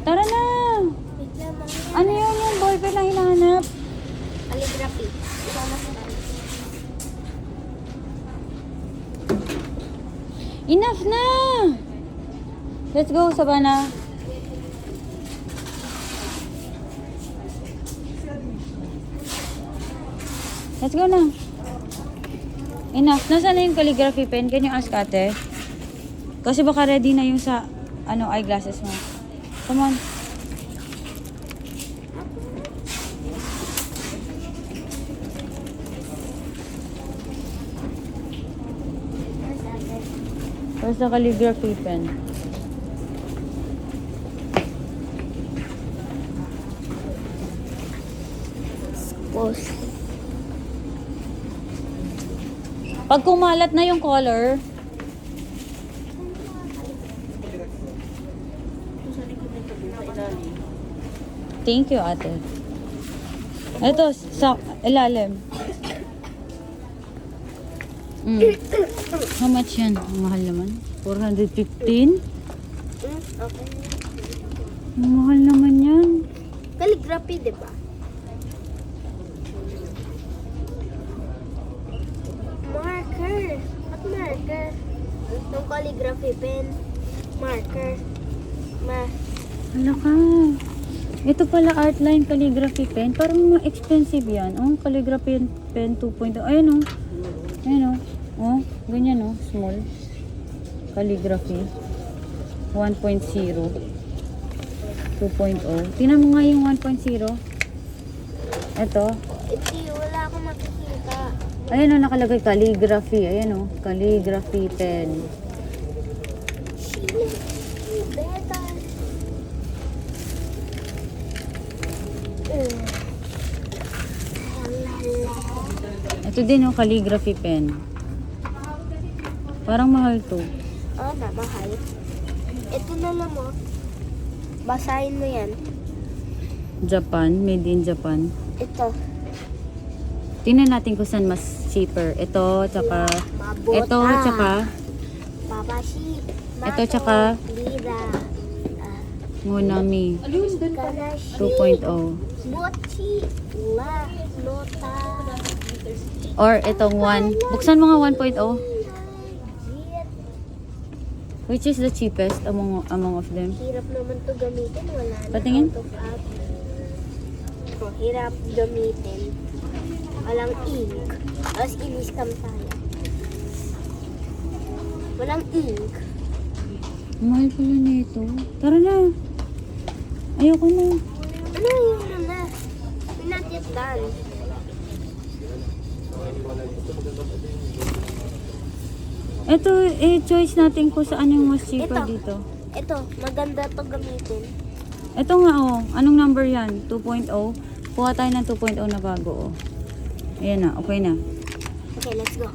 Tara na! Bigla lang yan. Ano yun yung ballpen na hinahanap? Calligraphy. Ikaw na sa Enough na! Let's go, Savannah. Let's go na. Enough. Nasaan na yung calligraphy pen? Can you ask ate? Kasi baka ready na yung sa eyeglasses mo. Come on. Where's the calligraphy pen? post. Pag kumalat na yung color, thank you, ate. Ito, sa ilalim. How much yan? Ang mahal naman. 415? Okay. Ang mahal naman yan. Calligraphy, di ba? Marker. At marker. Itong calligraphy pen. Marker. Hala ka. Ito pala Artline calligraphy pen. Parang expensive yan. Oh, calligraphy pen 2.0. Ayun oh. Ayun oh. Oh, ganyan oh. Small. Calligraphy. 1.0. 2.0. Tingnan mo nga yung 1.0. Ito. Hindi, wala akong makikita. Ayan oh, nakalagay calligraphy. Ayan oh. Calligraphy pen. Better. Ito din oh, calligraphy pen. Parang mahal to. Oh, na, mahal. Ito na lang mo. Basahin mo yan. Japan. Made in Japan. Ito. Tingnan natin kung saan mas cheaper. Ito, tsaka... Mabuta. Ito, tsaka... Papashi. Ito, tsaka... Lira. Ngunami. Kanashi. 2.0. Bochi. La. Nota. Or itong 1. Buksan mo nga 1.0. Which is the cheapest among of them? Hirap naman to gamitin. Wala na. Patingin? Out of app. Oh, hirap gamitin. Walang ink. Tapos in-scam tayo. Walang ink. Mahal pala nito. Tara na. Ayoko na. Ano yun na? We're not yet done. Ito, choice natin kung saan yung mas cheaper Ito. dito. Ito, maganda to gamitin. Ito nga oh. Anong number yan? 2.0? Kuha tayo ng 2.0 na bago oh. Ayan na. Okay na. Okay, let's go.